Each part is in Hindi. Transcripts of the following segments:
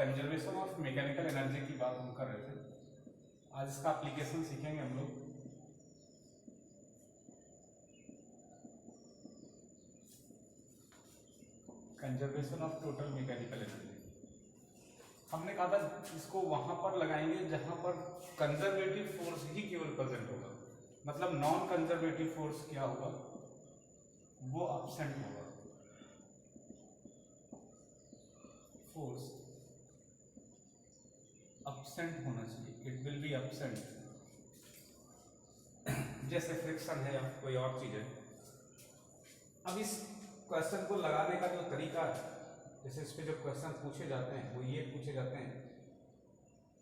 कंजर्वेशन ऑफ मैकेनिकल एनर्जी की बात हम कर रहे थे। आज इसका एप्लीकेशन सीखेंगे हम लोग। Conservation of total mechanical energy. हमने कहा था इसको वहां पर लगाएंगे जहां पर कंजर्वेटिव फोर्स ही केवल प्रेजेंट होगा, मतलब नॉन कंजर्वेटिव फोर्स क्या होगा, वो एब्सेंट होगा। फोर्स एब्सेंट होना चाहिए, इट विल बी एब्सेंट। जैसे फ्रिक्शन है या कोई और चीज है। अब इस क्वेश्चन को लगाने का जो तरीका है, जैसे इस पे जो क्वेश्चन पूछे जाते हैं वो ये पूछे जाते हैं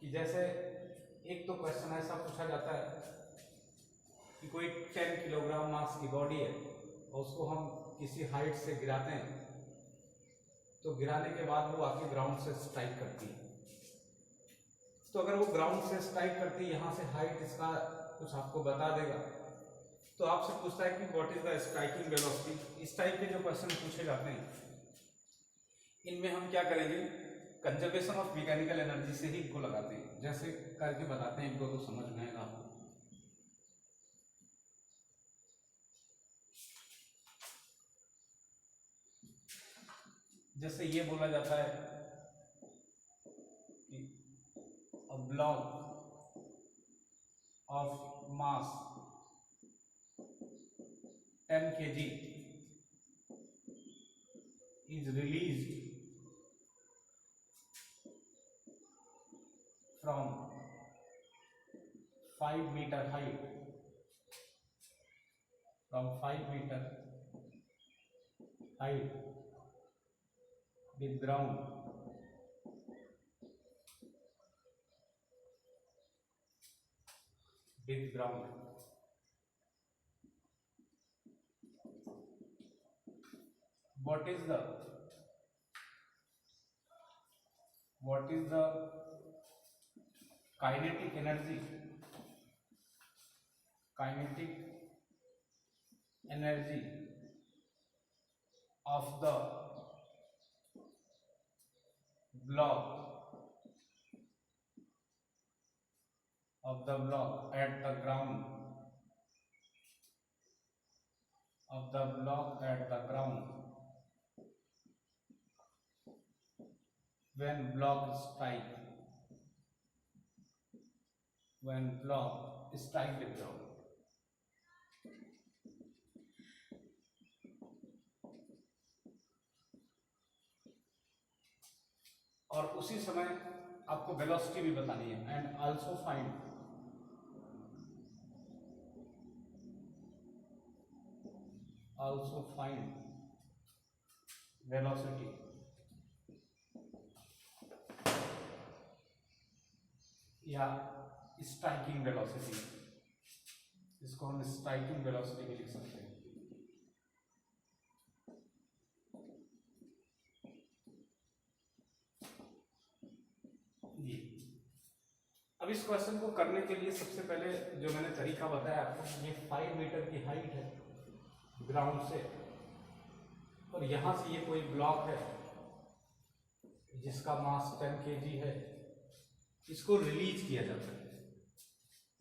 कि जैसे एक तो क्वेश्चन ऐसा पूछा जाता है कि कोई 10 किलोग्राम मास की बॉडी है और उसको हम किसी हाइट से गिराते हैं, तो गिराने के बाद वो आके ग्राउंड से स्ट्राइक करती है। तो अगर वो ग्राउंड से स्ट्राइक करती है, यहाँ से हाइट इसका कुछ आपको बता देगा, तो आपसे पूछता है कि what is the striking velocity. इस टाइप के जो क्वेश्चन पूछे जाते हैं, इनमें हम क्या करेंगे, कंजर्वेशन ऑफ मैकेनिकल एनर्जी से ही इनको लगाते हैं। जैसे करके बताते हैं, एक दो तो समझ में आएगा आपको। जैसे ये बोला जाता है कि a block of mass 10 kg is released from 5 meter height, from 5 meter height with ground what is the kinetic energy of the block at the ground when block strike the ground। और उसी समय आपको वेलोसिटी भी बतानी है। एंड आल्सो फाइंड वेलोसिटी या स्ट्राइकिंग वेलोसिटी, इसको हम स्ट्राइकिंग वेलोसिटी भी लिख सकते हैं। अब इस क्वेश्चन को करने के लिए सबसे पहले जो मैंने तरीका बताया आपको, ये 5 मीटर की हाइट है ग्राउंड से, और यहां से ये कोई ब्लॉक है जिसका मास 10 kg है, इसको रिलीज किया जाता है।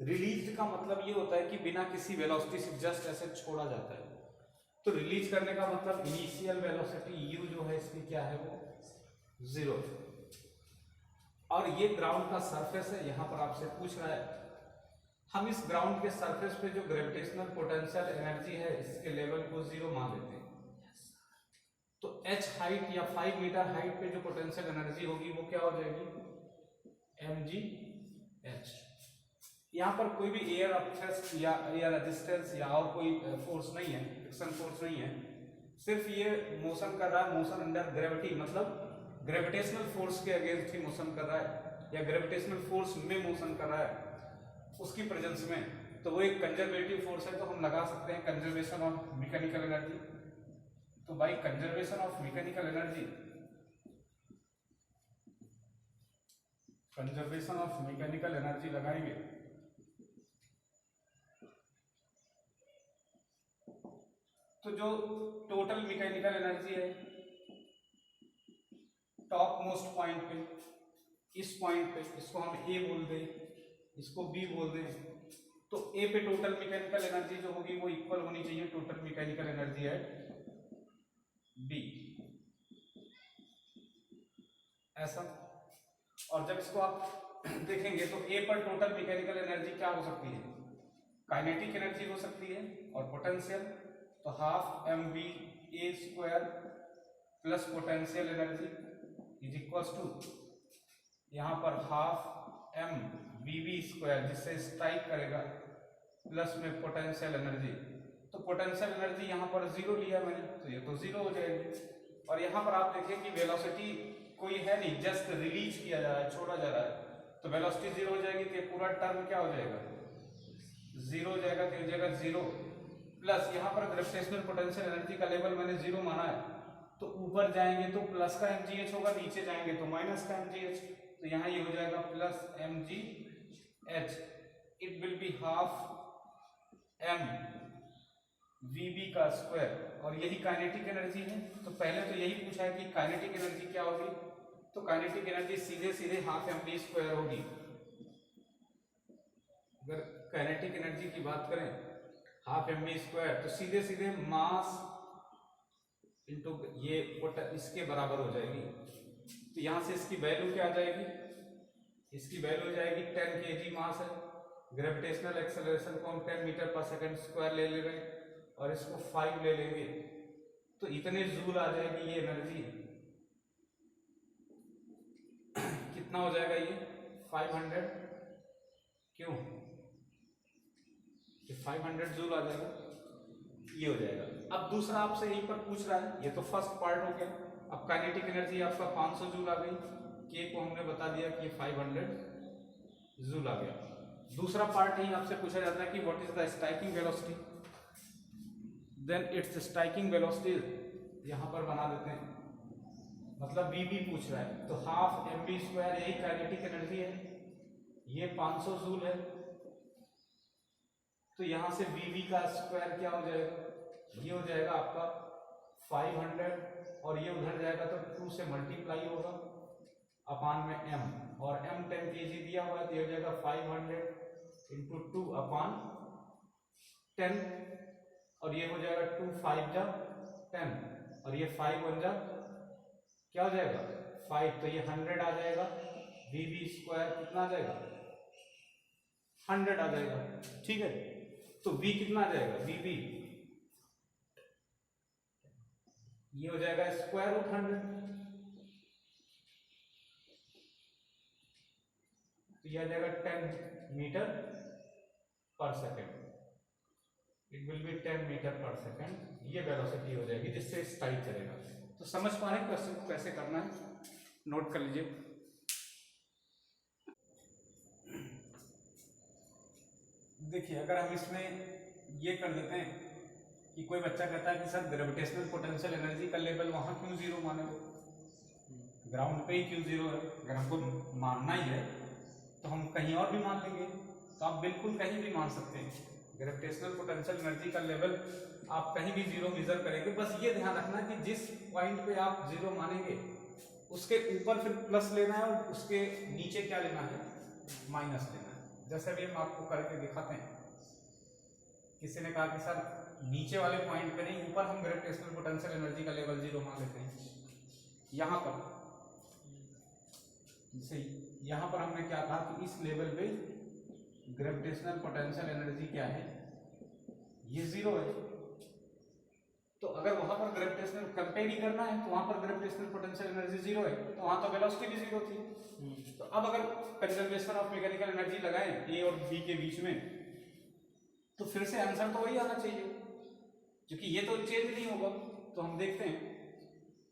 रिलीज का मतलब ये होता है कि बिना किसी वेलोसिटी से जस्ट ऐसे छोड़ा जाता है। तो रिलीज करने का मतलब इनिशियल वेलोसिटी u जो है इसकी क्या है, वो 0 है। और ये ग्राउंड का सरफेस है, यहां पर आपसे पूछ रहा है हम इस ग्राउंड के सरफेस पे जो ग्रेविटेशनल पोटेंशियल एनर्जी है इसके लेवल को 0 मान लेते हैं। तो h हाइट या 5 मीटर हाइट पे जो पोटेंशियल एनर्जी होगी वो क्या हो जाएगी, mgh। यहाँ पर कोई भी एयर अपथ्रस्ट या एयर रेजिस्टेंस या और कोई फोर्स नहीं है, फ्रिक्शन फोर्स नहीं है, सिर्फ ये मोशन कर रहा है, मोशन अंडर ग्रेविटी, मतलब ग्रेविटेशनल फोर्स के अगेंस्ट ही मोशन कर रहा है या ग्रेविटेशनल फोर्स में मोशन कर रहा है उसकी प्रेजेंस में। तो वो एक कंजर्वेटिव फोर्स है, तो हम लगा सकते हैं कंजर्वेशन ऑफ मैकेनिकल एनर्जी। तो by conservation of mechanical energy, लगाएंगे तो जो टोटल मैकेनिकल एनर्जी है टॉप मोस्ट पॉइंट पे इस पॉइंट पे इसको हम ए बोल दें, इसको बी बोल दें, तो ए पे टोटल मैकेनिकल एनर्जी जो होगी वो इक्वल होनी चाहिए total mechanical energy at B, ऐसा। और जब इसको आप देखेंगे तो ए पर टोटल मैकेनिकल एनर्जी क्या हो सकती है, काइनेटिक एनर्जी हो सकती है और पोटेंशियल, तो half M B A square plus potential energy is equals to यहाँ पर half M B B square जिससे स्ट्राइक करेगा प्लस में पोटेंशियल एनर्जी, तो पोटेंशियल एनर्जी यहाँ पर जीरो लिया मैंने तो ये तो जीरो हो जाएगी। और यहाँ पर आप देखें कि वेलोसिटी कोई है नहीं, जस्ट रिलीज किया जा रहा है, छोड़ा जा रहा है, तो वेलोसिटी जीरो हो जाएगी, तो ये पूरा टर्म क्या हो जाएगा, जीरो हो जाएगा, तो हो जाएगा जीरो प्लस यहाँ पर ग्रेविटेशनल पोटेंशियल एनर्जी का लेवल मैंने जीरो माना है, तो ऊपर जाएंगे तो प्लस का mgh होगा, नीचे जाएंगे तो माइनस का mgh, तो यहाँ ये हो जाएगा plus mgh, it will be half m vb का स्क्वायर, और यही काइनेटिक एनर्जी है। तो पहले तो यही पूछा है कि काइनेटिक एनर्जी क्या होगी, तो काइनेटिक एनर्जी सीधे सीधे हाफ एम बी स्क्वायर होगी। अगर काइनेटिक एनर्जी की बात करें हाफ एम बी स्क्वायर, तो सीधे सीधे मास इंटू ये इसके बराबर हो जाएगी, तो यहां से इसकी वैल्यू क्या आ जाएगी, इसकी वैल्यू हो जाएगी 10 kg मास है, ग्रेविटेशनल एक्सेलरेशन को हम 10 मीटर पर सेकंड स्क्वायर ले रहे हैं और इसको 5 ले लेंगे, तो इतने जूल आ जाएगी ये एनर्जी, कितना हो जाएगा ये 500, क्यों ये 500 जूल आ जाएगा, ये हो जाएगा। अब दूसरा आपसे यहीं पर पूछ रहा है, ये तो फर्स्ट पार्ट हो गया। अब काइनेटिक एनर्जी आपका 500 जूल आ गई, के को हमने बता दिया कि ये 500 जूल आ गया। दूसरा पार्ट ही आपसे पूछा जाता है कि what is the striking velocity, then it's striking velocity यहां पर बना देते हैं, मतलब वी बी पूछ रहा है, तो हाफ एम बी स्क्वायर यही काइनेटिक एनर्जी है, ये 500 जूल है, तो यहां से वी बी का स्क्वायर क्या हो जाएगा, ये हो जाएगा आपका 500 और ये उधर जाएगा तो 2 से मल्टीप्लाई होगा अपान में m, और m 10 kg दिया हुआ है, तो ये हो जाएगा 500 इंटू 2 अपान 10, और ये हो जाएगा 2 5 जा 10 और ये 5 1 जा क्या हो जाएगा 5, तो ये 100 आ जाएगा, वी बी स्क्वायर कितना आ जाएगा 100 आ जाएगा, ठीक है। तो v कितना आ जाएगा, वी बी ये हो जाएगा स्क्वायर रूट 100, तो यह आ जाएगा 10 metre per second, it will be 10 metre per second, ये वेलोसिटी हो जाएगी जिससे स्ट्राइक करेगा। तो समझ पा रहे हैं क्वेश्चन को कैसे करना है, नोट कर लीजिए। देखिए अगर हम इसमें ये कर देते हैं कि कोई बच्चा कहता है कि सर ग्रेविटेशनल पोटेंशियल एनर्जी का लेवल वहां क्यों जीरो माने, ग्राउंड पे ही क्यों जीरो है, अगर हमको मानना ही है तो हम कहीं और भी मान लेंगे, तो आप बिल्कुल कहीं भी मान सकते हैं ग्रेविटेशनल पोटेंशियल एनर्जी का लेवल आप कहीं भी जीरो मेजर करेंगे, बस ये ध्यान रखना कि जिस पॉइंट पे आप जीरो मानेंगे उसके ऊपर फिर प्लस लेना है और उसके नीचे क्या लेना है, माइनस लेना है। जैसे भी हम आपको करके दिखाते हैं, किसी ने कहा कि सर नीचे वाले पॉइंट पे नहीं, ऊपर हम ग्रेविटेशनल पोटेंशियल एनर्जी का लेवल जीरो मान लेते हैं, यहाँ पर जैसे यहाँ पर हमने क्या कहा कि इस लेवल पे ग्रेविटेशनल पोटेंशियल एनर्जी क्या है, ये जीरो है, तो अगर वहां पर ग्रेविटेशनल कंपेयर ही करना है तो वहां पर ग्रेविटेशनल पोटेंशियल एनर्जी जीरो है, तो वहां तो वेलोसिटी भी जीरो थी। तो अब अगर कंजर्वेशन ऑफ मैकेनिकल एनर्जी लगाएं ए और बी के बीच में, तो फिर से आंसर तो वही आना चाहिए, क्योंकि ये तो चेंज नहीं होगा। तो हम देखते हैं,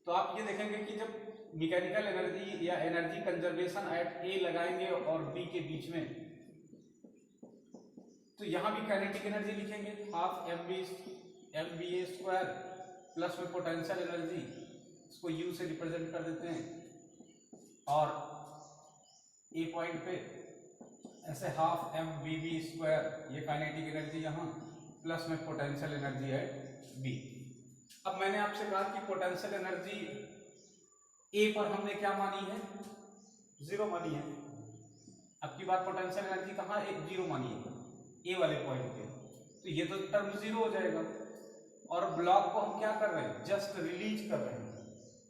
तो आप ये देखेंगे कि जब मैकेनिकल एनर्जी या एनर्जी कंजर्वेशन एट ए लगाएंगे और बी के बीच में, तो यहां भी काइनेटिक एनर्जी लिखेंगे half M B A square plus में पोटेंशियल एनर्जी, इसको यू से रिप्रेजेंट कर देते हैं, और ए पॉइंट पे ऐसे half M B B square ये काइनेटिक एनर्जी यहाँ प्लस में पोटेंशियल एनर्जी है बी। अब मैंने आपसे कहा कि पोटेंशियल एनर्जी ए पर हमने क्या मानी है, जीरो मानिए। अब की बात पोटेंशियल एनर्जी कहाँ एक जीरो मानिए ए वाले पॉइंट पे, तो ये तो टर्म जीरो हो जाएगा। और ब्लॉक को हम क्या कर रहे हैं, जस्ट रिलीज कर रहे हैं,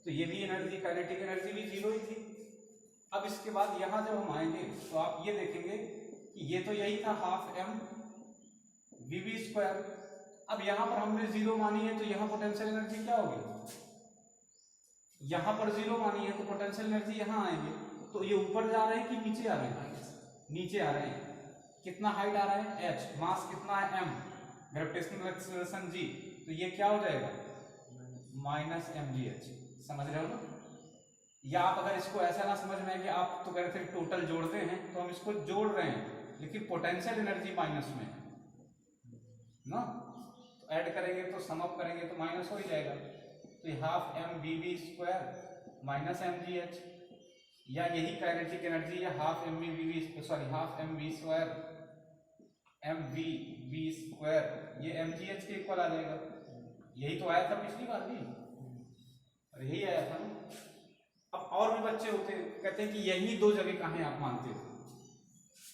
तो ये भी एनर्जी काइनेटिक एनर्जी भी जीरो ही थी। अब इसके बाद यहां जब हम आएंगे तो आप ये देखेंगे कि ये तो यही था half M V V square. अब यहां पर हमने जीरो मानी है तो यहां पोटेंशियल एनर्जी क्या होगी, यहां पर जीरो मानी है तो पोटेंशियल एनर्जी यहां आएंगे, तो ये ऊपर जा रहे हैं कि नीचे आ रहे हैं, नीचे आ रहे हैं। कितना हाइट आ रहा है h, मास कितना है m, ग्रेविटेशनल एक्सेलरेशन g, तो ये क्या हो जाएगा माइनस mgh। समझ रहे हो ना। या आप अगर इसको ऐसा ना समझ में कि आप तो कह रहे थे टोटल जोड़ते हैं, तो हम इसको जोड़ रहे हैं लेकिन पोटेंशियल एनर्जी माइनस में ना, तो ऐड करेंगे तो सम अप करेंगे तो माइनस हो ही जाएगा। तो ये half M V V square minus M G H, या यही काइनेटिक एनर्जी या half M V sorry half M V square M V V square, ये एम जी एच के इक्वल आ जाएगा। यही तो आया था पिछली बार भी, और यही आया था ना। अब और भी बच्चे होते हैं कहते हैं कि यही दो जगह कहाँ हैं आप मानते हो,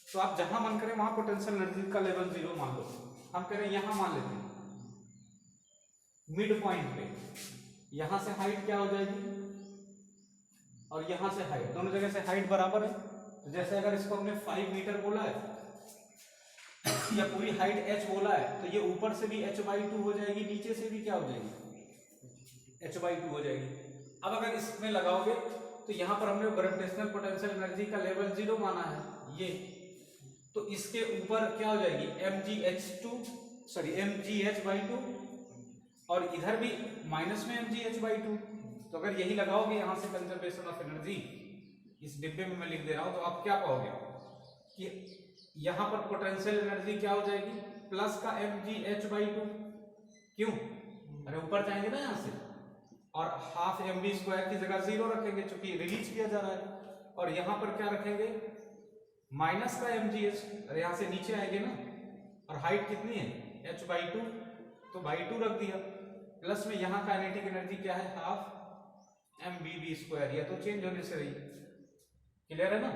तो आप जहां मन करें वहां पोटेंशियल एनर्जी का लेवल जीरो मान लो। हम कह रहे हैं यहां मान लेते हैं मिड पॉइंट पे, यहां से हाइट क्या हो जाएगी और यहां से हाइट, दोनों जगह से हाइट बराबर है। तो जैसे अगर इसको हमने 5 मीटर बोला है या पूरी हाइट h बोला है, तो ये ऊपर से भी h/2 हो जाएगी, नीचे से भी क्या हो जाएगी h/2 हो जाएगी। अब अगर इसमें लगाओगे तो यहां पर हमने ग्रेविटेशनल पोटेंशियल एनर्जी का लेवल जीरो माना है ये, तो इसके ऊपर क्या हो जाएगी mgh/2, और इधर भी माइनस में mgh/2। तो अगर यही लगाओगे यहां से कंजर्वेशन ऑफ एनर्जी, इस डिब्बे में मैं लिख दे रहा हूं, तो आप क्या पाओगे कि यहां पर पोटेंशियल एनर्जी क्या हो जाएगी प्लस का mgh/2। क्यों, अरे ऊपर जाएंगे ना यहां से, और हाफ एम वी स्क्वायर की जगह जीरो रखेंगे चूंकि रिलीज किया जा रहा है, और यहां पर क्या रखेंगे माइनस का mgh, अरे यहां से नीचे आएंगे ना, और हाइट कितनी है h/2, तो बाई 2 रख दिया, प्लस में यहां काइनेटिक एनर्जी क्या है half M V V square, ये तो चेंज होने से रही। क्लियर है ना।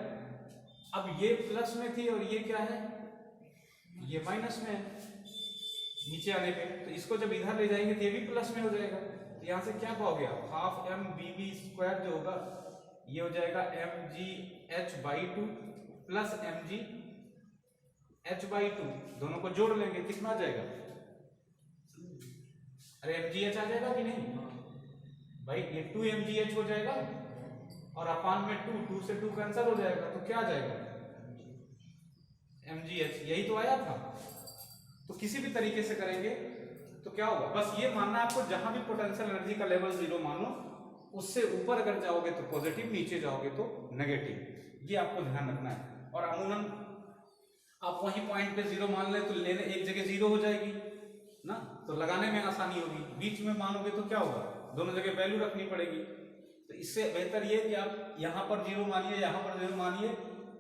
अब ये प्लस में थी और ये क्या है, ये माइनस में है नीचे आने पे, तो इसको जब इधर ले जाएंगे तो ये भी प्लस में हो जाएगा। तो यहां से क्या पाओगे आप, half M V V square जो होगा ये हो जाएगा mgh/2 प्लस mgh/2, दोनों को जोड़ लेंगे कितना आ जाएगा, अरे mgh आ जाएगा कि नहीं भाई, ये 2 mgh हो जाएगा और अपान में 2 से 2 कैंसिल हो जाएगा, तो क्या आ जाएगा mgh, यही तो आया था। तो किसी भी तरीके से करेंगे तो क्या होगा, बस ये मानना है आपको जहां भी पोटेंशियल एनर्जी का लेवल जीरो मानो, उससे ऊपर अगर जाओगे तो पॉजिटिव, नीचे जाओगे तो नेगेटिव, ये आपको ध्यान रखना है। और अमूमन आप वही पॉइंट पे जीरो मान ले तो लेने एक जगह जीरो हो जाएगी ना, तो लगाने में आसानी होगी। बीच में मानोगे तो क्या होगा, दोनों जगह वैल्यू रखनी पड़ेगी। तो इससे बेहतर ये कि आप यहां पर जीरो मानिए, यहां पर जीरो मानिए,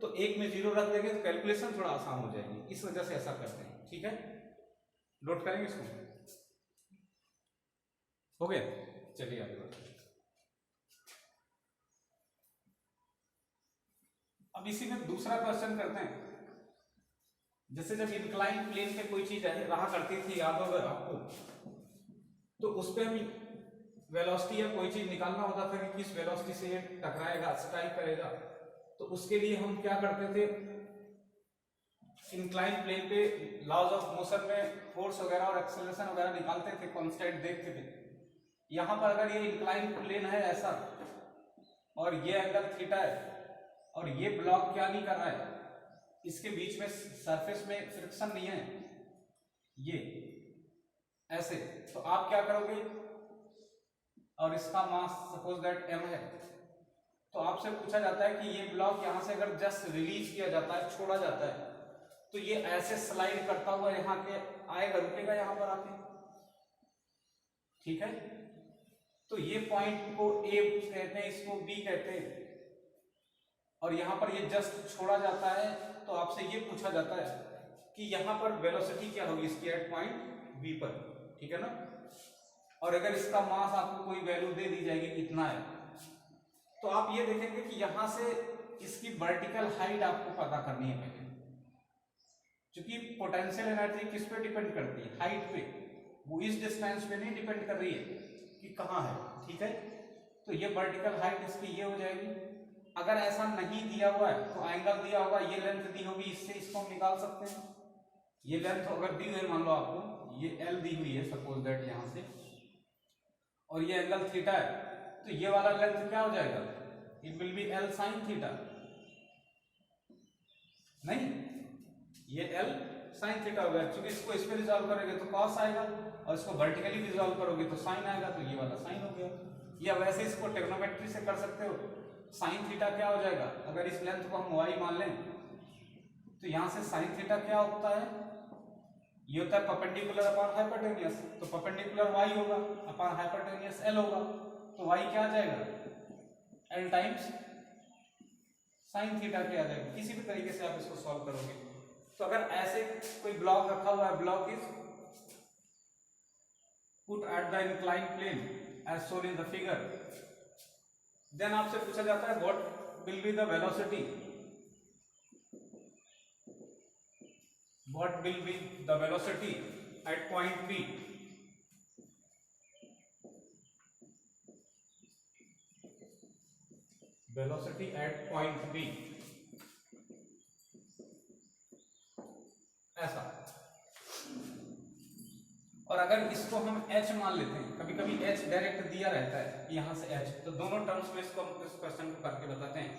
तो एक में जीरो रख देंगे तो कैलकुलेशन थोड़ा आसान हो जाएगी, इस वजह से ऐसा करते हैं। ठीक है, नोट करेंगे इसको, हो गया, चलिए आगे बढ़ते हैं। अब इसी में दूसरा क्वेश्चन करते हैं। जैसे जब इंक्लाइन प्लेन पे कोई चीज रहा करती थी, याद होगा आपको, तो उस पे हम वेलोसिटी या कोई चीज निकालना होता था कि किस वेलोसिटी से ये टकराएगा, स्ट्राइक करेगा, तो उसके लिए हम क्या करते थे, इंक्लाइन प्लेन पे लॉज ऑफ मोशन में फोर्स वगैरह और एक्सेलरेशन वगैरह निकालते थे, कांस्टेंट देखते थे। यहां पर अगर ये इंक्लाइन प्लेन है ऐसा, और ये एंगल थीटा है, और ये ब्लॉक क्या नहीं कर रहा है, इसके बीच में सरफेस में फ्रिक्शन नहीं है, ये ऐसे, तो आप क्या करोगे, और इसका मास सपोज दैट m है, तो आपसे पूछा जाता है कि ये ब्लॉक यहां से अगर जस्ट रिलीज किया जाता है, छोड़ा जाता है, तो ये ऐसे स्लाइड करता हुआ यहां के आएगा, रुकेगा यहां पर आके, ठीक है। तो ये पॉइंट को A कहते हैं, इसको B कहते हैं, और यहां पर ये जस्ट छोड़ा जाता है, तो आपसे ये पूछा जाता है कि यहां पर वेलोसिटी क्या होगी इसकी एट पॉइंट B पर, ठीक है ना। और अगर इसका मास आपको कोई वैल्यू दे दी जाएगी इतना है, तो आप ये देखेंगे कि यहां से इसकी वर्टिकल हाइट आपको पता करनी है पहले, क्योंकि पोटेंशियल एनर्जी किस पे डिपेंड करती है, हाइट पे, वो इस डिस्टेंस पे नहीं डिपेंड कर रही है कि कहाँ है, ठीक है। तो ये वर्टिकल हाइट इसकी ये हो जाएगी। अगर ऐसा नहीं दिया हुआ है तो एंगल दिया होगा, ये लेंथ दी होगी, इससे इसको हम निकाल सकते हैं। ये लेंथ अगर दी हुई, मान लो आपको ये एल दी हुई है सपोज दैट यहाँ से, और ये एंगल थीटा है, तो ये वाला लेंथ क्या हो जाएगा, it will B L sine theta, नहीं ये एल साइन थीटा होगा, क्योंकि इसको इस पे रिजॉल्व करोगे तो कॉस आएगा, और इसको वर्टिकली रिजॉल्व करोगे तो साइन आएगा, तो ये वाला साइन हो गया। या वैसे इसको ट्रिग्नोमेट्री से कर सकते हो, साइन थीटा क्या हो जाएगा, अगर इस लेंथ को हम y मान लें तो यहां से साइन थीटा क्या होता है, ये होता है परपेंडिकुलर अपॉन हाइपोटेन्यूज, तो परपेंडिकुलर y होगा अपॉन हाइपोटेन्यूज l होगा, तो y क्या आ जाएगा l टाइम्स साइन थीटा क्या आ जाएगा। किसी भी तरीके से आप इसको सॉल्व करोगे, तो अगर ऐसे कोई ब्लॉक रखा हुआ है, block is put at the inclined plane as shown in the figure, then आपसे पूछा जाता है what will be the velocity, what will be the velocity at point P, velocity at point P, ऐसा। और अगर इसको हम h मान लेते हैं, कभी कभी h डायरेक्ट दिया रहता है यहां से h, तो दोनों टर्म्स में इसको हम इस क्वेश्चन को करके बताते हैं।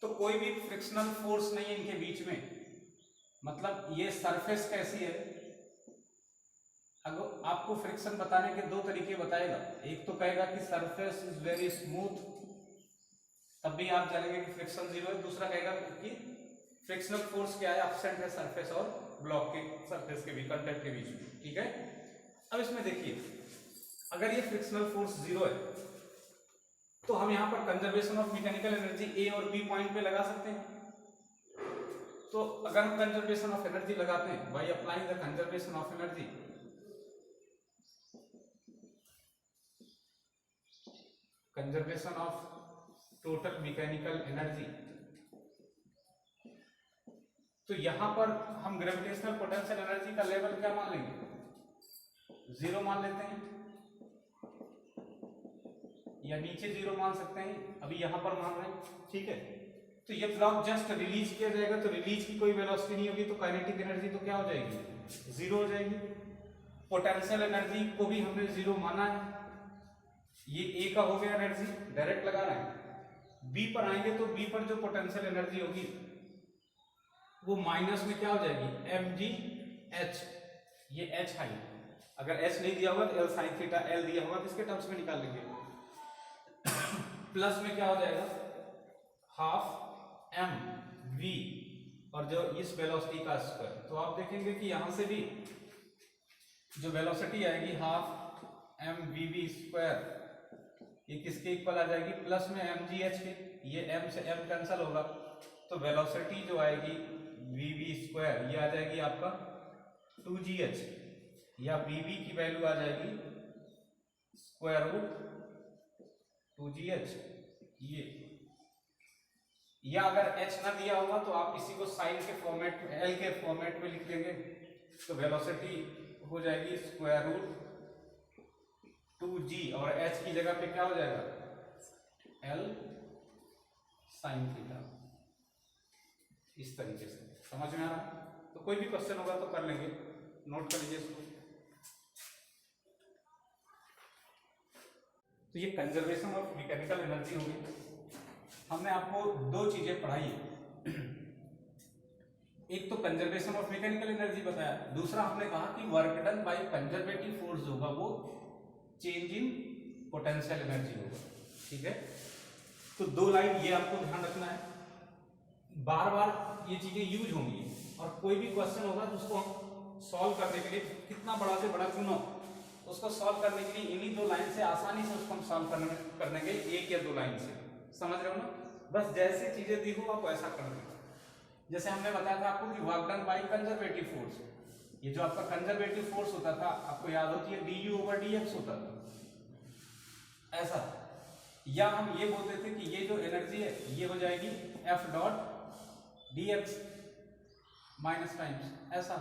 तो कोई भी फ्रिक्शनल फोर्स नहीं है इनके बीच में, मतलब ये सरफेस कैसी है, अगर आपको फ्रिक्शन बताने के दो तरीके बताएगा, एक तो कहेगा कि सरफेस इज वेरी स्मूथ, तब भी आप जानेंगे कि फ्रिक्शन जीरो है। दूसरा कहेगा कि फ्रिक्शनल फोर्स क्या है, एब्सेंट है सरफेस और ब्लॉक के सरफेस के बीच, कंटेंट के बीच में, ठीक है। अब इसमें देखिए, अगर ये फ्रिक्शनल फोर्स जीरो है तो हम यहां पर कंजर्वेशन ऑफ मैकेनिकल एनर्जी ए और बी पॉइंट पे लगा सकते हैं। तो अगर हम कंजर्वेशन ऑफ एनर्जी लगाते हैं by applying the conservation of energy, conservation of total mechanical energy, तो यहां पर हम ग्रेविटेशनल पोटेंशियल एनर्जी का लेवल क्या मान लेंगे, जीरो मान लेते हैं, या नीचे जीरो मान सकते हैं, अभी यहां पर मान रहे हैं, ठीक है। तो ये ब्लॉक जस्ट रिलीज किया जाएगा, तो रिलीज की कोई वेलोसिटी नहीं होगी, तो काइनेटिक एनर्जी तो क्या हो जाएगी, जीरो हो जाएगी। पोटेंशियल एनर्जी को भी हमने जीरो माना है, ये ए का हो गया एनर्जी, डायरेक्ट लगा रहे हैं। बी पर आएंगे तो बी पर जो पोटेंशियल एनर्जी होगी वो माइनस में क्या हो जाएगी, mgh, ये h है, अगर h नहीं दिया होगा तो l sin थीटा, l दिया होगा तो इसके टर्म्स में निकाल लेंगे, प्लस में क्या हो जाएगा हाफ m v, और जो इस वेलोसिटी का स्क्वायर, तो आप देखेंगे कि यहां से भी जो वेलोसिटी आएगी half m v v square, ये किसके इक्वल आ जाएगी, प्लस में mgh के, ये m से m कैंसिल होगा, तो वेलोसिटी जो आएगी vv स्क्वायर, ये आ जाएगी आपका 2gh, या vv की वैल्यू आ जाएगी स्क्वायर रूट 2gh, ये, या अगर h ना दिया होगा तो आप इसी को साइन के फॉर्मेट में, l के फॉर्मेट में लिख लेंगे, तो वेलोसिटी हो जाएगी स्क्वायर रूट 2g, और h की जगह पे क्या हो जाएगा l साइन थीटा, इस तरीके से। समझ में आ रहा है? तो कोई भी क्वेश्चन होगा तो कर लेंगे, नोट कर लीजिए इसको। तो ये कंजर्वेशन ऑफ मैकेनिकल एनर्जी होगी। हमने आपको दो चीजें पढ़ाई है, एक तो कंजर्वेशन ऑफ मैकेनिकल एनर्जी बताया, दूसरा हमने कहा कि work done by conservative force होगा वो चेंज इन पोटेंशियल एनर्जी होगा, ठीक है। तो दो लाइन ये आपको ध्यान रखना है, बार बार ये चीजें यूज होंगी, और कोई भी क्वेश्चन होगा तो उसको सॉल्व करने के लिए, कितना बड़ा से बड़ा क्यों ना, उसको सॉल्व करने के लिए इन्हीं दो लाइन से आसानी से उसको हम सॉल्व करने के, एक या दो लाइन से, समझ रहे हो ना। बस जैसे चीजें दी हो आप ऐसा कर दें। जैसे हमने बताया था आपको कि work done by conservative force, ये जो आपका कंजर्वेटिव फोर्स होता था आपको याद होती है du/dx होता था, ऐसा। या हम ये बोलते थे कि ये जो एनर्जी है ये हो जाएगी F dot D x minus times ऐसा।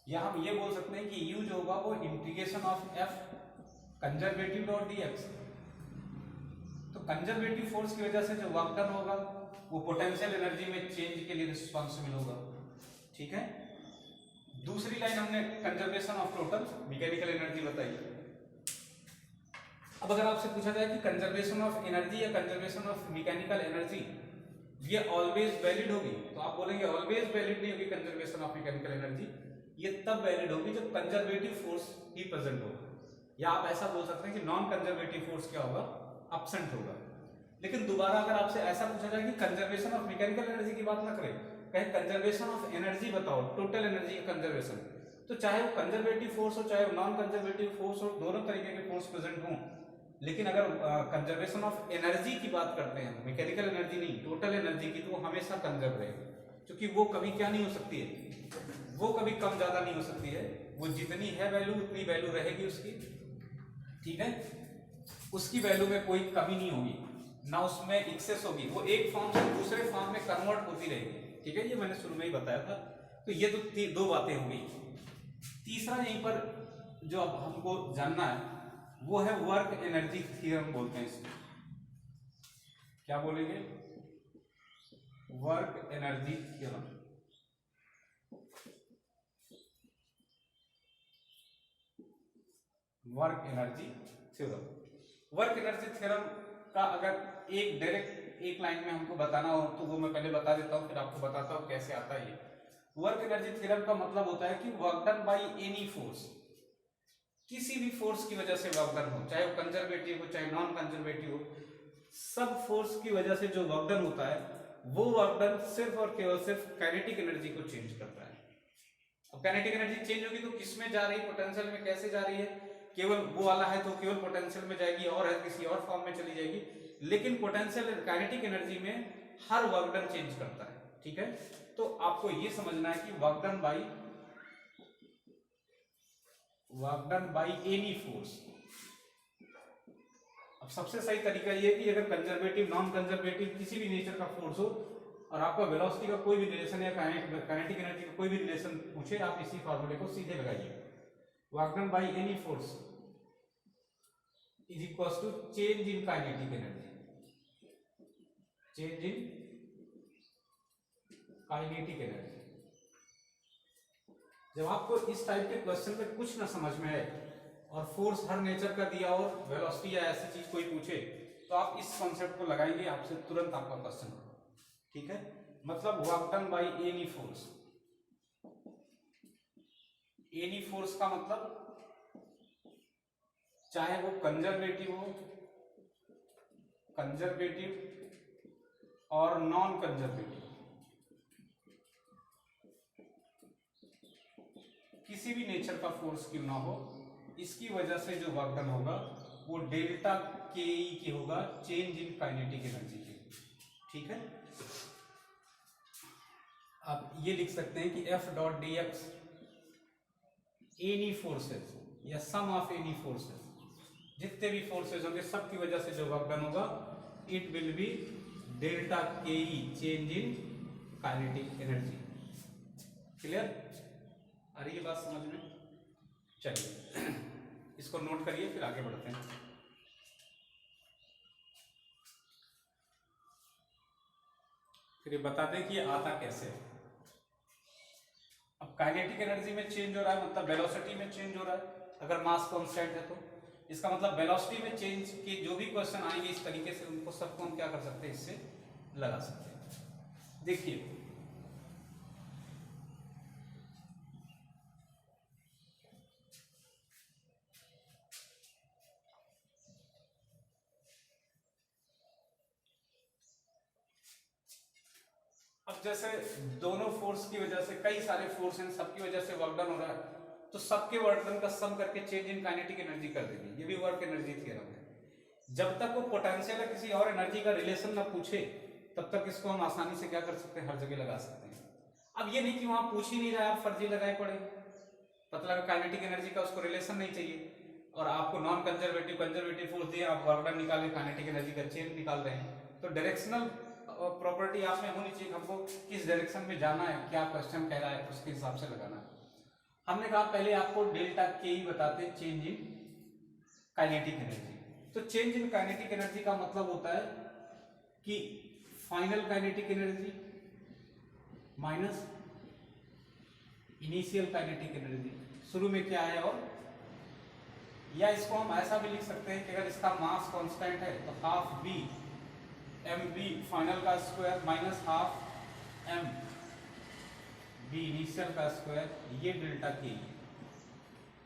या हम ये बोल सकते हैं कि यू जो होगा वो integration of F conservative dot D x. तो कंजर्वेटिव फोर्स की वजह से जो वर्क डन होगा वो पोटेंशियल एनर्जी में चेंज के लिए रिस्पॉन्सिबल होगा। ठीक है। दूसरी लाइन हमने conservation of total mechanical energy बताई। अब अगर आपसे पूछा जाए कि कंजर्वेशन ऑफ एनर्जी या कंजर्वेशन ऑफ मैकेनिकल एनर्जी ये ऑलवेज वैलिड होगी, तो आप बोलेंगे ऑलवेज वैलिड नहीं होगी कंजर्वेशन ऑफ मैकेनिकल एनर्जी, ये तब वैलिड होगी जब कंजर्वेटिव फोर्स ही प्रेजेंट होगा। या आप ऐसा बोल सकते हैं कि नॉन कंजर्वेटिव फोर्स क्या होगा, एब्सेंट होगा। लेकिन दोबारा अगर आपसे ऐसा पूछा जाए कि कंजर्वेशन ऑफ मैकेनिकल एनर्जी की बात ना करें, कहें कंजर्वेशन ऑफ एनर्जी बताओ, टोटल एनर्जी का कंजर्वेशन, तो चाहे वो कंजर्वेटिव फोर्स हो चाहे वो नॉन कंजर्वेटिव फोर्स हो, दोनों तरीके के फोर्स प्रेजेंट हों, लेकिन अगर कंजर्वेशन ऑफ एनर्जी की बात करते हैं, मैकेनिकल एनर्जी नहीं टोटल एनर्जी की, तो वो हमेशा कंजर्व रहेगी, क्योंकि वो कभी क्या नहीं हो सकती है, वो कभी कम ज्यादा नहीं हो सकती है, वो जितनी है वैल्यू उतनी वैल्यू रहेगी उसकी। ठीक है, उसकी वैल्यू में कोई कमी नहीं होगी, ना उसमें एक्सेस होगी, वो एक फॉर्म से दूसरे फॉर्म में कन्वर्ट होती रहेगी। ठीक है, ये मैंने शुरू में ही बताया था। तो ये तो दो बातें हो गई। तीसरा यहीं पर जो अब हमको जानना है वो है वर्क एनर्जी थ्योरम बोलते हैं इसको। क्या बोलेंगे? Work energy theorem. Work energy theorem. Work energy theorem का अगर एक डायरेक्ट एक लाइन में हमको बताना हो तो वो मैं पहले बता देता हूं, फिर आपको बताता हूं कैसे आता है ये। वर्क एनर्जी थ्योरम का मतलब होता है कि work done by any force, किसी भी फोर्स की वजह से वर्क डन हो, चाहे वो कंजर्वेटिव हो चाहे नॉन कंजर्वेटिव हो, सब फोर्स की वजह से जो वर्क डन होता है वो वर्क डन सिर्फ और केवल सिर्फ काइनेटिक एनर्जी को चेंज करता है। अब काइनेटिक एनर्जी चेंज होगी तो किसमें जा रही है, पोटेंशियल में कैसे जा रही है, केवल वो वाला है तो केवल पोटेंशियल में जाएगी, और है किसी और फॉर्म में चली जाएगी, लेकिन पोटेंशियल काइनेटिक एनर्जी में हर वर्क डन चेंज करता है। ठीक है, तो आपको ये समझना है कि work done by any force. अब सबसे सही तरीका ये है कि अगर कंजर्वेटिव नॉन कंजर्वेटिव किसी भी नेचर का फोर्स हो और आपका वेलोसिटी का कोई भी रिलेशन या काइनेटिक एनर्जी का कोई भी रिलेशन पूछे, आप इसी फॉर्मूले को सीधे लगाइए। Work done by any force is equal to change in kinetic energy, change in kinetic energy. जब आपको इस टाइप के क्वेश्चन में कुछ ना समझ में आए और फोर्स हर नेचर का दिया और वेलोसिटी या ऐसी चीज कोई पूछे, तो आप इस कॉन्सेप्ट को लगाएंगे, आपसे तुरंत आपका क्वेश्चन। ठीक है, मतलब work done by any force. Any force का मतलब चाहे वो कंजर्वेटिव हो, कंजर्वेटिव और नॉन कंजर्वेटिव, किसी भी नेचर का फोर्स क्यों ना हो, इसकी वजह से जो वर्क डन होगा वो डेल्टा के ई की होगा, चेंज इन काइनेटिक एनर्जी के। ठीक है, आप ये लिख सकते हैं कि F dot D x any forces या सम ऑफ एनी फोर्सेस, जितने भी फोर्सेस होंगे सबकी वजह से जो वर्क डन होगा it will be delta K E, change in kinetic energy. Clear? आ रही है बात समझ में? चलिए इसको नोट करिए, फिर आगे बढ़ते हैं। फिर ये बता दें कि ये आता कैसे है। अब काइनेटिक एनर्जी में चेंज हो रहा है, मतलब वेलोसिटी में चेंज हो रहा है। अगर मास कांस्टेंट है तो इसका मतलब वेलोसिटी में चेंज के जो भी क्वेश्चन आएंगे इस तरीके से, उनको सबको हम क्या कर सकते हैं, इससे लगा सकते हैं। देखिए अब जैसे दोनों फोर्स की वजह से, कई सारे फोर्स हैं, सबकी वजह से वर्क डन हो रहा है, तो सबके वर्क डन का सम करके चेंज इन काइनेटिक एनर्जी कर देंगे। ये भी वर्क एनर्जी थ्योरम है। जब तक वो पोटेंशियल या किसी और एनर्जी का रिलेशन ना पूछे तब तक इसको हम आसानी से क्या कर सकते हैं, हर जगह लगा सकते हैं। अब ये नहीं कि वहां पूछ ही नहीं रहा, आप फर्जी लगाए पड़े, पता लगा काइनेटिक एनर्जी का उसको रिलेशन नहीं चाहिए और आपको नॉन कंजर्वेटिव कंजर्वेटिव फोर्स दिए, आप वर्क डन निकाल के काइनेटिक एनर्जी का चेन निकाल रहे हैं, तो डायरेक्शनल प्रॉपर्टी आप में होनी चाहिए, हमको किस डायरेक्शन में जाना है, क्या क्वेश्चन कह रहा है उसके हिसाब से लगाना है। हमने कहा पहले आपको डेल्टा के ही बताते हैं, चेंज इन काइनेटिक एनर्जी। तो चेंज इन काइनेटिक एनर्जी का मतलब होता है कि final kinetic energy minus initial kinetic energy, शुरू में क्या है, और या इसको हम ऐसा भी लिख सकते हैं कि अगर इसका मास कांस्टेंट है तो half B M B final का square minus half M B initial का स्क्वायर, ये delta K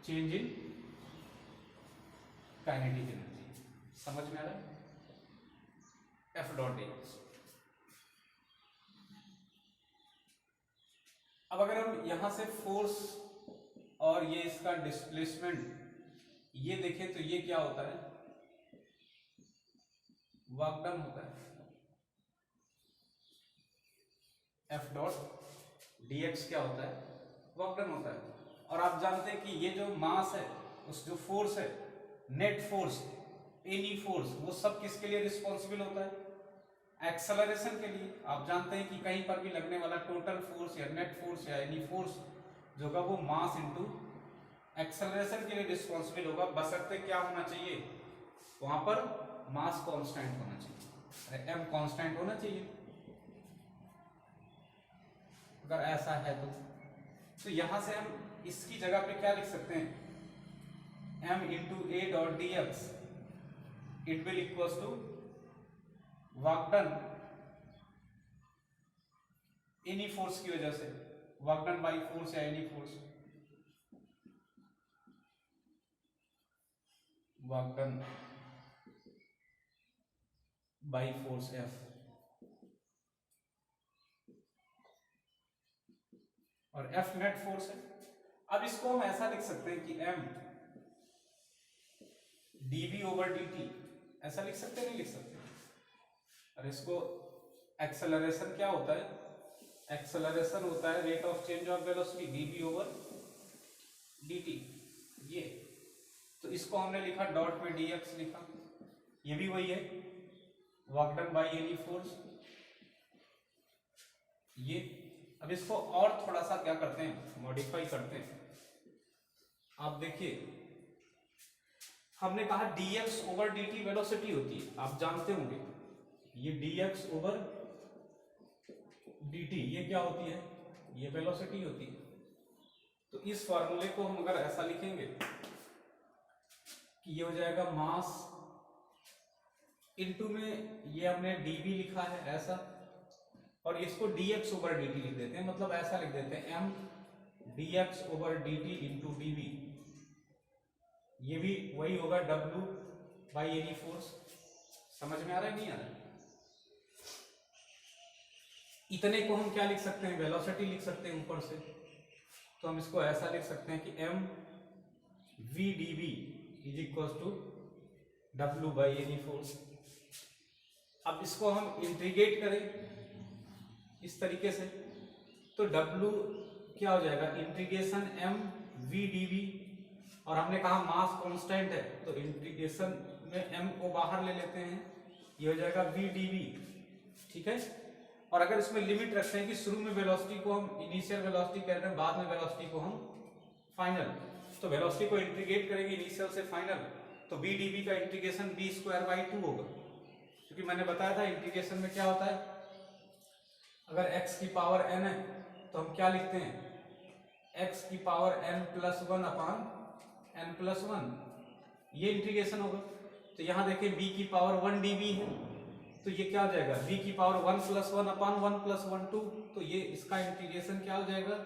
change in kinetic energy. समझ में आ रहा है? F dot D. अब अगर हम यहां से फोर्स और ये इसका डिस्प्लेसमेंट ये देखें तो ये क्या होता है, वर्क डन होता है, एफ डॉट डीएक्स क्या होता है, वर्क डन होता है। और आप जानते हैं कि ये जो मास है, उस जो फोर्स है, नेट फोर्स, एनी फोर्स, वो सब किसके लिए रिस्पॉन्सिबल होता है, एक्सेलरेशन के लिए। आप जानते हैं कि कहीं पर भी लगने वाला टोटल फोर्स या नेट फोर्स या एनी फोर्स जो होगा वो मास इनटू एक्सेलरेशन के लिए रिस्पॉन्सिबल होगा, बशर्ते क्या होना चाहिए, वहां पर मास कांस्टेंट होना चाहिए, एम कांस्टेंट होना चाहिए। अगर ऐसा है तो यहां से हम इसकी जगह पे क्या लिख सकते हैं, m into A dot D X it will equals to work done any force की वजह से, वर्क डन बाई फोर्स या any force, work done by force F, और एफ नेट फोर्स है। अब इसको हम ऐसा लिख सकते हैं कि m dv ओवर dt, ऐसा लिख सकते हैं, नहीं लिख सकते। और इसको एक्सेलरेशन क्या होता है, एक्सेलरेशन होता है rate of change of velocity dv over dt, ये। तो इसको हमने लिखा डॉट में dx लिखा, ये भी वही है, work done by any force, ये। अब इसको और थोड़ा सा क्या करते हैं, मॉडिफाई करते हैं। आप देखिए, हमने कहा dx ओवर dt वेलोसिटी होती है, आप जानते होंगे, ये dx ओवर dt ये क्या होती है, ये वेलोसिटी होती है। तो इस फॉर्मूले को हम अगर ऐसा लिखेंगे कि ये हो जाएगा मास इनटू में ये हमने dv लिखा है ऐसा, और इसको dx ओवर dt लिख देते हैं, मतलब ऐसा लिख देते हैं m dx over dt into dv, ये भी वही होगा w बाई एनी फोर्स। समझ में आ रहा है, नहीं आ रहा है? इतने को हम क्या लिख सकते हैं, वेलोसिटी लिख सकते हैं ऊपर से। तो हम इसको ऐसा लिख सकते हैं कि m v dv is equal to w by any force. अब इसको हम इंटीग्रेट करें इस तरीके से, तो W क्या हो जाएगा, इंटीग्रेशन m v dv, और हमने कहा मास कांस्टेंट है तो इंटीग्रेशन में m को बाहर ले लेते हैं, ये हो जाएगा v dv, ठीक है। और अगर इसमें लिमिट रखते हैं कि शुरू में वेलोसिटी को हम इनिशियल वेलोसिटी कह रहे हैं, बाद में वेलोसिटी को हम फाइनल, तो वेलोसिटी को इंटीग्रेट करेंगे इनिशियल से फाइनल, तो v dv का इंटीग्रेशन b स्क्वायर बाई 2 होगा, क्योंकि मैंने बताया था इंटीग्रेशन में क्या होता है, अगर x की पावर n है तो हम क्या लिखते हैं, x की पावर n प्लस 1 अपान n प्लस 1, ये इंटीग्रेशन होगा। तो यहाँ देखिए b की पावर 1 dv है, तो ये क्या हो जाएगा, b की पावर 1 प्लस 1 अपान 1 प्लस 1 2, तो ये इसका इंटीग्रेशन क्या हो जाएगा,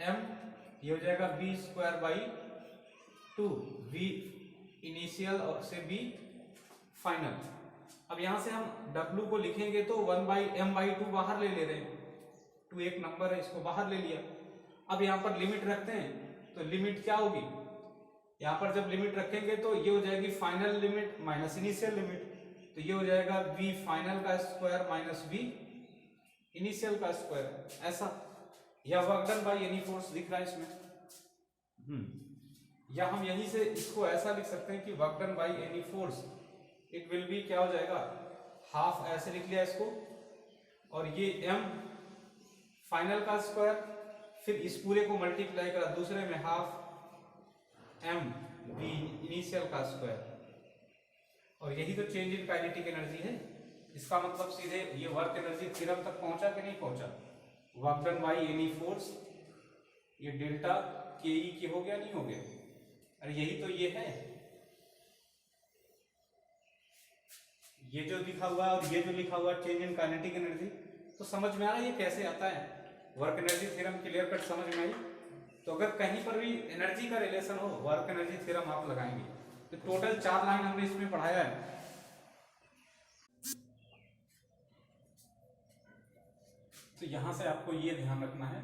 m, ये हो जाएगा b square by 2, v initial और से b फाइनल। अब यहां से हम W को लिखेंगे तो 1 बाई m बाई 2 बाहर ले रहे हैं, 2 एक नंबर है, इसको बाहर ले लिया। अब यहाँ पर लिमिट रखते हैं, तो लिमिट क्या होगी, यहाँ पर जब लिमिट रखेंगे तो ये हो जाएगी final limit minus initial limit, तो ये हो जाएगा v फाइनल का स्क्वायर माइनस v इनिशियल का स्क्वायर, ऐसा। यह work done by any force दिख रहा है इसमें, या हम यहीं से इसको ऐसा लिख सकते हैं कि work done by any force it will B क्या हो जाएगा, हाफ, ऐसे लिख लिया इसको, और ये m फाइनल का स्क्वायर, फिर इस पूरे को मल्टीप्लाई करा दूसरे में हाफ m v इनिशियल का स्क्वायर, और यही तो चेंज इन काइनेटिक एनर्जी है। इसका मतलब सीधे ये वर्क एनर्जी थ्योरम तक पहुंचा कि नहीं पहुंचा, work done by any force, ये डेल्टा के ई की हो गया नहीं हो गया, अरे यही तो ये है, ये जो लिखा हुआ है और ये जो लिखा हुआ चेंज इन काइनेटिक एनर्जी। तो समझ में आ रहा है ये कैसे आता है, work energy theorem clear cut समझ में आई। तो अगर कहीं पर भी एनर्जी का रिलेशन हो, वर्क एनर्जी थ्योरम आप लगाएंगे। तो टोटल 4 लाइन हमने इसमें पढ़ाया है। तो यहां से आपको ये ध्यान रखना है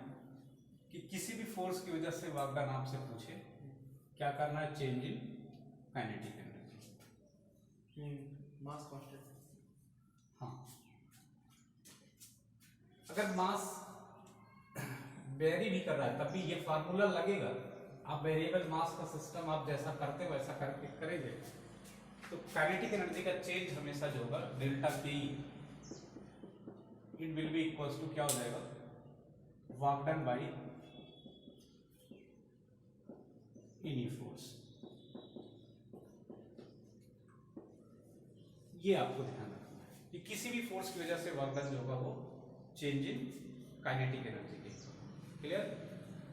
कि किसी भी फोर्स की वजह से वर्क डन आपसे पूछे, क्या करना है, change in kinetic energy, mass constant. हाँ, अगर मास वेरी भी कर रहा है तब भी ये फार्मूला लगेगा। आप वेरिएबल मास का सिस्टम आप जैसा करते हो वैसा करके करेंगे तो काइनेटिक एनर्जी का चेंज हमेशा जो होगा डेल्टा के it will be equals to क्या हो जाएगा, work done by any force. ये आपको ध्यान रखना है कि किसी भी फोर्स की वजह से वर्क डन जो होगा वो चेंज इन काइनेटिक एनर्जी के, क्लियर।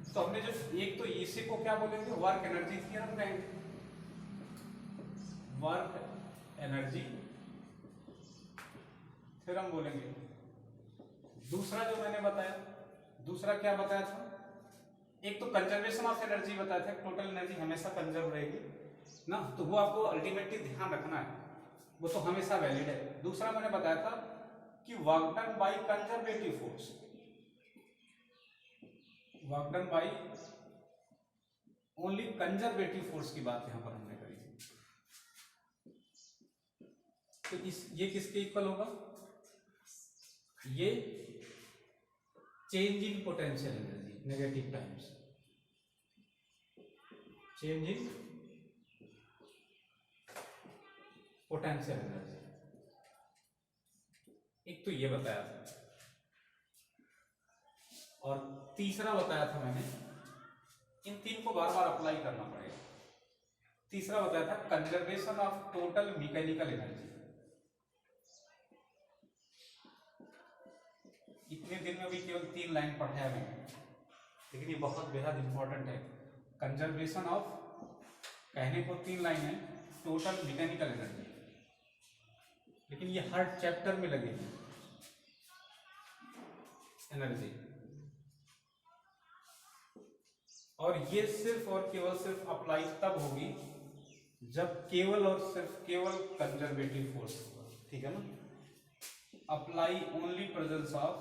तो हमने जो एक तो इसी को क्या बोलेंगे, वर्क एनर्जी थ्योरम कहेंगे, वर्क एनर्जी थ्योरम बोलेंगे। दूसरा जो मैंने बताया, दूसरा क्या बताया था, एक तो कंजर्वेशन ऑफ एनर्जी बताया था, टोटल एनर्जी हमेशा कंजर्व रहेगी ना, तो वो आपको अल्टीमेटली ध्यान रखना है, वो तो हमेशा वैलिड है। दूसरा मैंने बताया था कि work done by conservative force, work done by only conservative force की बात यहां पर हमने करी थी। तो ये किसके इक्वल होगा, ये change in potential energy negative times, change in potential energy. एक तो ये बताया था, और तीसरा बताया था मैंने, इन तीन को बार बार अप्लाई करना पड़ेगा। तीसरा बताया था conservation of total mechanical energy. इतने दिन में भी केवल 3 लाइन पढ़ाया मैंने, लेकिन ये बहुत बेहद इंपॉर्टेंट है। कंजर्वेशन ऑफ, कहने को 3 लाइन है, टोटल मैकेनिकल एनर्जी, लेकिन ये हर चैप्टर में लगेगी एनर्जी, और ये सिर्फ और केवल सिर्फ अप्लाई तब होगी जब केवल और सिर्फ केवल कंजर्वेटिव फोर्स होगा, ठीक है ना। Apply only presence of,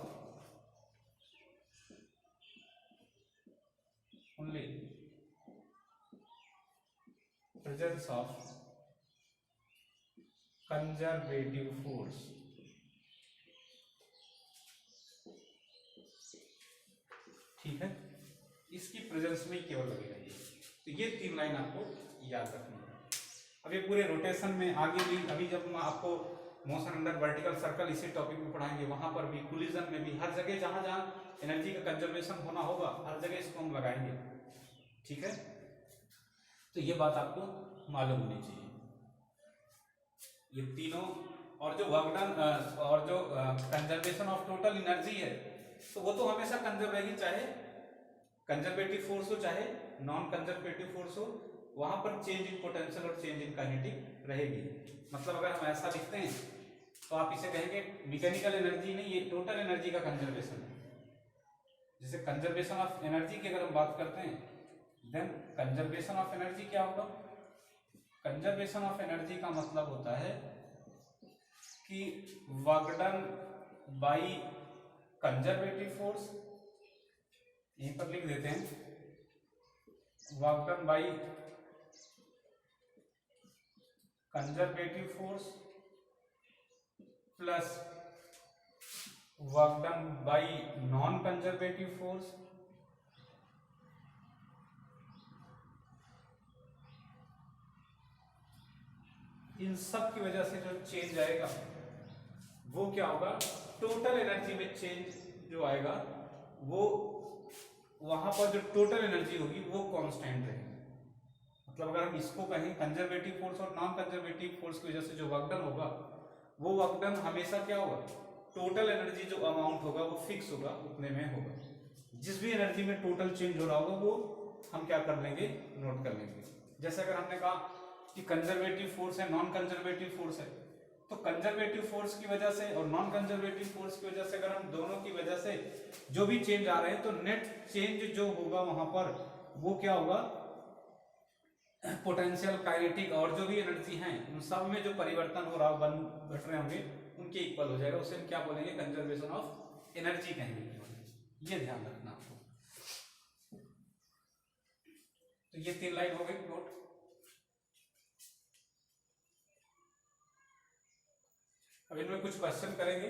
only presence of conservative force, ठीक है, इसकी प्रेजेंस में केवल लगेगा ये। तो ये 3 लाइन आपको याद रखनी है। अब ये पूरे रोटेशन में आगे भी, अभी जब हम आपको मोशन अंडर वर्टिकल सर्कल इसी टॉपिक में पढ़ाएंगे, वहां पर भी, कोलिजन में भी, हर जगह जहां जहां एनर्जी का कंजर्वेशन होना होगा हर जगह इसको हम लगाएंगे, ठीक है। तो ये बात आपको मालूम होनी चाहिए। ये तीनों, और जो वर्क डन और जो कंजर्वेशन ऑफ टोटल एनर्जी है, तो वो तो हमेशा कंजर्व रहेगी, चाहे कंजर्वेटिव फोर्स हो चाहे नॉन कंजर्वेटिव फोर्स हो, वहां पर चेंज इन पोटेंशियल और चेंज इन काइनेटिक रहेगी। मतलब अगर हम ऐसा लिखते हैं तो आप इसे कहेंगे मैकेनिकल एनर्जी नहीं, ये टोटल एनर्जी का कंजर्वेशन है। जैसे कंजर्वेशन ऑफ एनर्जी की अगर हम बात करते हैं, देन कंजर्वेशन ऑफ एनर्जी क्या होगा, कंजर्वेशन ऑफ एनर्जी का मतलब होता है कि work done by conservative force, यहीं पर लिख देते हैं, work done by conservative force plus work done bye non conservative force in सब की वजह से जो चेंज आएगा वो क्या होगा, टोटल एनर्जी में चेंज जो आएगा वो वहां पर जो टोटल एनर्जी होगी वो कांस्टेंट रहेगी। मतलब अगर हम इसको कहें कंजर्वेटिव फोर्स और नॉन कंजर्वेटिव फोर्स की वजह से जो वर्क डन होगा वो वर्क डन हमेशा क्या होगा, टोटल एनर्जी जो अमाउंट होगा वो फिक्स होगा, उतने में होगा। जिस भी एनर्जी में टोटल चेंज हो रहा होगा वो हम क्या कर लेंगे, नोट कर लेंगे। जैसे अगर हमने कहा कि कंजर्वेटिव फोर्स है, नॉन कंजर्वेटिव फोर्स है, तो कंजर्वेटिव फोर्स की वजह से और नॉन कंजर्वेटिव फोर्स की वजह से अगर हम दोनों की वजह से जो भी चेंज आ रहे हैं तो नेट चेंज जो होगा वहां पर वो क्या होगा, पोटेंशियल, काइनेटिक और जो भी एनर्जी हैं उन सब में जो परिवर्तन हो रहा घट रहे होंगे उनके इक्वल हो जाएगा। उसे हम क्या बोलेंगे, कंजर्वेशन ऑफ एनर्जी कहेंगे। ये ध्यान रखना आपको। तो ये 3 लाइन हो गई नोट। अब इनमें कुछ क्वेश्चन करेंगे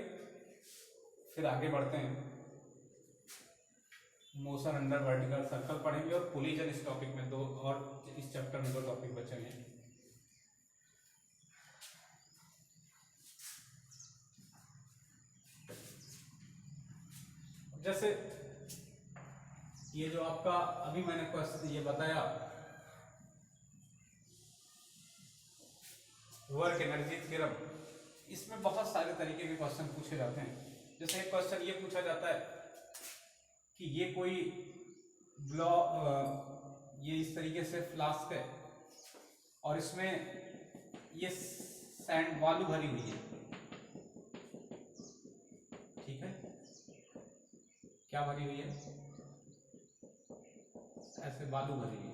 फिर आगे बढ़ते हैं। मोशन अंडर वर्टिकल सर्कल पढ़ेंगे और कोलिजन इस टॉपिक में 2 और इस चैप्टर में 2 टॉपिक बचेंगे। जैसे ये जो आपका अभी मैंने क्वेश्चन ये बताया वर्क एनर्जी थ्योरम, इसमें बहुत सारे तरीके के क्वेश्चन पूछे जाते हैं। जैसे एक क्वेश्चन ये पूछा जाता है कि ये कोई ब्लॉक, ये इस तरीके से फ्लास्क है और इसमें ये सैंड बालू भरी हुई है, ठीक है, क्या भरी हुई है, ऐसे बालू भरी हुई है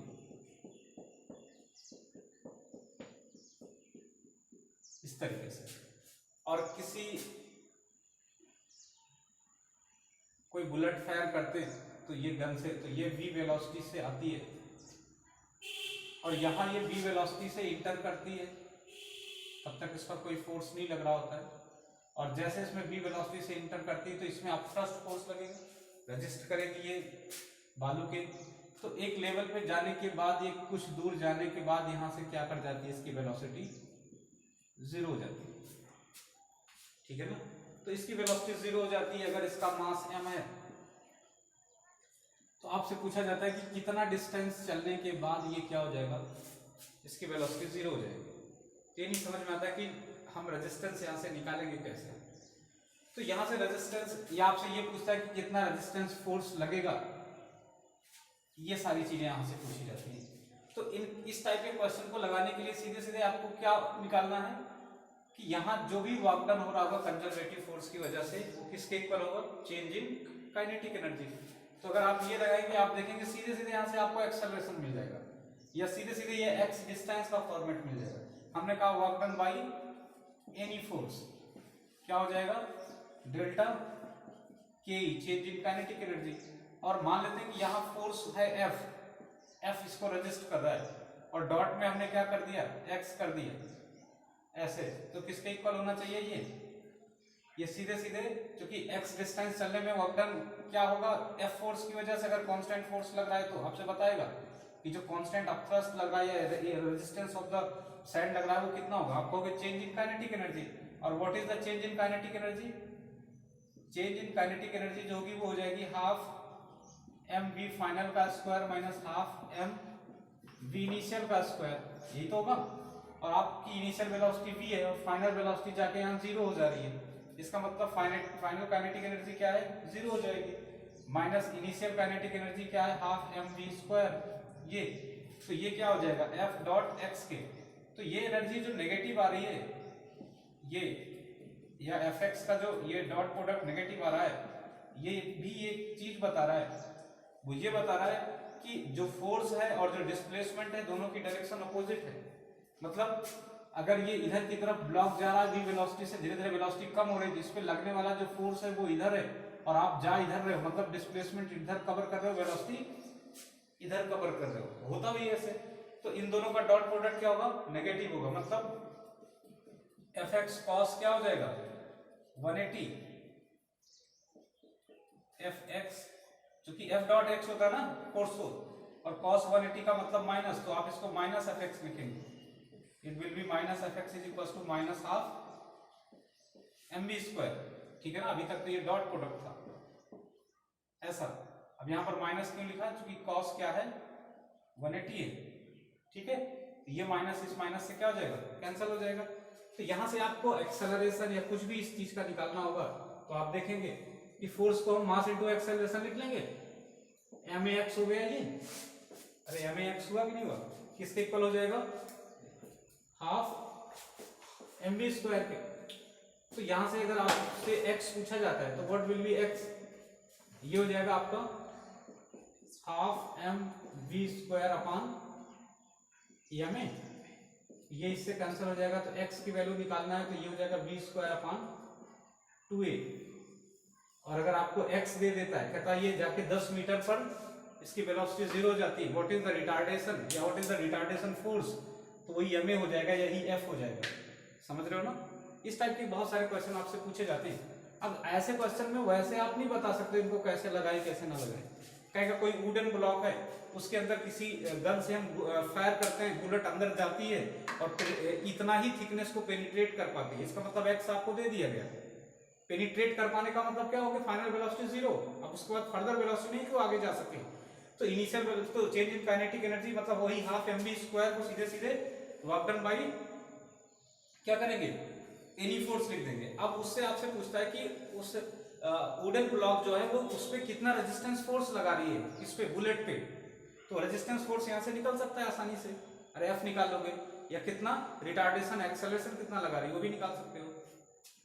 इस तरीके से, और किसी कोई बुलेट फायर करते हैं तो ये गन से, तो ये v वेलोसिटी से आती है और यहाँ ये v वेलोसिटी से इंटर करती है, तब तक इस पर कोई फोर्स नहीं लग रहा होता है, और जैसे इसमें v वेलोसिटी से इंटर करती है तो इसमें अपथ्रस्ट फोर्स लगेगा, रजिस्ट करेगी ये बालू के। तो एक लेवल पे जाने के बाद, एक कुछ दूर जाने के बाद यहाँ से क्या कर जाती है, इसकी वेलोसिटी 0 हो जाती है, ठीक है ना। तो इसकी वेलोसिटी 0 हो जाती है अगर इसका मास m है। तो आपसे पूछा जाता है कि कितना डिस्टेंस चलने के बाद ये क्या हो जाएगा, इसकी वेलोसिटी 0 हो जाएगी। ये नहीं समझ में आता कि हम रेजिस्टेंस यहाँ से निकालेंगे कैसे। तो यहाँ से रेजिस्टेंस, ये आपसे ये पूछता है कि कितना रेजिस्टेंस फोर्स लगेगा, ये सारी चीजें यहाँ से पूछी जाती हैं। तो इस टाइप के क्वेश्चन को लगाने के लिए सीधे सीधे आपको क्या निकालना है कि यहाँ जो भी वर्क डन हो रहा होगा कंजर्वेटिव फोर्स की वजह से वो किसके इक्वल होगा, चेंज इन काइनेटिक एनर्जी। तो अगर आप ये लगाएंगे आप देखेंगे सीधे सीधे यहाँ से आपको एक्सेलरेशन मिल जाएगा, या सीधे सीधे ये एक्स डिस्टेंस का फॉर्मेट मिल जाएगा। हमने कहा work done by any force क्या हो जाएगा, delta K change in kinetic energy. और मान लेते हैं कि यहाँ फोर्स है एफ इसको रजिस्ट कर रहा है और डॉट में हमने क्या कर दिया, एक्स कर दिया ऐसे, तो किसके इक्वल होना चाहिए, ये सीधे सीधे, क्योंकि एक्स डिस्टेंस चलने में वर्क डन क्या होगा, एफ फोर्स की वजह से अगर कांस्टेंट फोर्स लग रहा है तो आपसे बताएगा कि जो कांस्टेंट अपथ्रस्ट लग रहा है या रेजिस्टेंस ऑफ द सैंड लग रहा है वो कितना होगा, आप कहोगे चेंज इन काइनेटिक एनर्जी। और what is the change in kinetic energy, change in kinetic energy जो होगी वो हो जाएगी हाफ एम वी फाइनल का square minus half M V initial का स्क्वायर, यही तो होगा। और आपकी इनिशियल वेलोसिटी v है और फाइनल वेलोसिटी जाके यहाँ 0 हो जा रही है, इसका मतलब फाइनल काइनेटिक एनर्जी क्या है, 0 हो जाएगी, माइनस इनिशियल काइनेटिक एनर्जी क्या है, हाफ एम वी स्क्वायर ये। तो ये क्या हो जाएगा एफ डॉट एक्स के। तो ये एनर्जी जो नेगेटिव आ रही है ये, या एफ एक्स का जो ये डॉट प्रोडक्ट नेगेटिव आ रहा है, ये भी एक चीज बता रहा है, वो ये बता रहा है कि जो फोर्स है और जो डिस्प्लेसमेंट है दोनों की डायरेक्शन अपोजिट है। मतलब अगर ये इधर की तरफ ब्लॉक जा रहा है, वेलोसिटी से धीरे धीरे वेलोसिटी कम हो रही है, इस पे लगने वाला जो फोर्स है वो इधर है और आप जा इधर रहे हो, मतलब डिस्प्लेसमेंट इधर कवर कर रहे हो, वेलोसिटी इधर कवर कर रहे हो, होता भी ऐसे। तो इन दोनों का डॉट प्रोडक्ट क्या होगा, नेगेटिव होगा, मतलब एफ एक्स कॉस क्या हो जाएगा 180 एफ एक्स, क्योंकि एफ डॉट एक्स होता है ना फोर्स को, और कॉस 180 का मतलब माइनस, तो आप इसको माइनस एफ एक्स लिखेंगे। It will be minus F X is equal to minus half M B square, ठीक है ना। अभी तक तो ये डॉट प्रोडक्ट था ऐसा। अब यहाँ पर माइनस क्यों लिखा, क्योंकि कॉस क्या है 180 है, ठीक है। तो ये माइनस इस माइनस से क्या हो जाएगा, कैंसिल हो जाएगा। तो यहाँ से आपको एक्सेलरेशन या कुछ भी इस चीज का निकालना होगा तो आप देखेंगे कि फोर्स को हम मास इनटू एक्सेलरेशन लिख लेंगे। एम ए एक्स हो गया ये, अरे एम ए एक्स हुआ कि नहीं हुआ, किसके इक्वल हो जाएगा, हाफ एम बी स्क्वायर के। तो यहां से अगर आपसे x पूछा जाता है तो व्हाट विल बी x, ये हो जाएगा आपका half M B square upon M A, ये इससे कैंसिल हो जाएगा। तो x की वैल्यू निकालना है तो ये हो जाएगा बी स्क्वायर अपॉन 2a। और अगर आपको x दे देता है, कहता है ये जाके 10 मीटर पर इसकी वेलोसिटी 0 हो जाती है, व्हाट इज द रिटार्डेशन या what is the retardation force, तो वही एम ए हो जाएगा, यही एफ हो जाएगा। समझ रहे हो ना। इस टाइप के बहुत सारे क्वेश्चन आपसे पूछे जाते हैं। अब ऐसे क्वेश्चन में वैसे आप नहीं बता सकते इनको कैसे लगाए कैसे ना लगाए। कहेगा कोई वुडन ब्लॉक है, उसके अंदर किसी गन से हम फायर करते हैं, बुलेट अंदर जाती है और इतना ही थिकनेस को पेनिट्रेट कर पाती है, इसका मतलब एक्स आपको दे दिया गया। पेनिट्रेट कर पाने का मतलब क्या हो गया, फाइनल वेलोसिटी 0। अब उसके बाद फर्दर वेलोसिटी नहीं क्यों आगे जा सके। तो इनिशियल तो चेंज इन काइनेटिक एनर्जी मतलब वही हाफ एम बी स्क्वायर को सीधे सीधे वर्क डन बाई क्या करेंगे, एनी फोर्स लिख देंगे। अब उससे आपसे पूछता है कि उस वुडन ब्लॉक जो है वो उस पे कितना रेजिस्टेंस फोर्स लगा रही है, इस पे बुलेट पे। तो रेजिस्टेंस फोर्स यहाँ से निकल सकता है आसानी से, अरे एफ निकाल लोगे, या कितना रिटार्डेशन एक्सेलरेशन कितना लगा रही है वो भी निकाल सकते हो।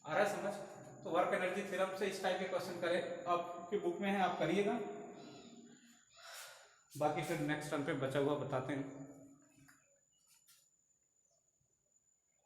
आ रहा है समझ। तो वर्क एनर्जी थ्योरम से इस टाइप के क्वेश्चन करें, आपकी बुक में है, आप करिएगा। बाकी फिर नेक्स्ट टर्म पे बचा हुआ बताते हैं।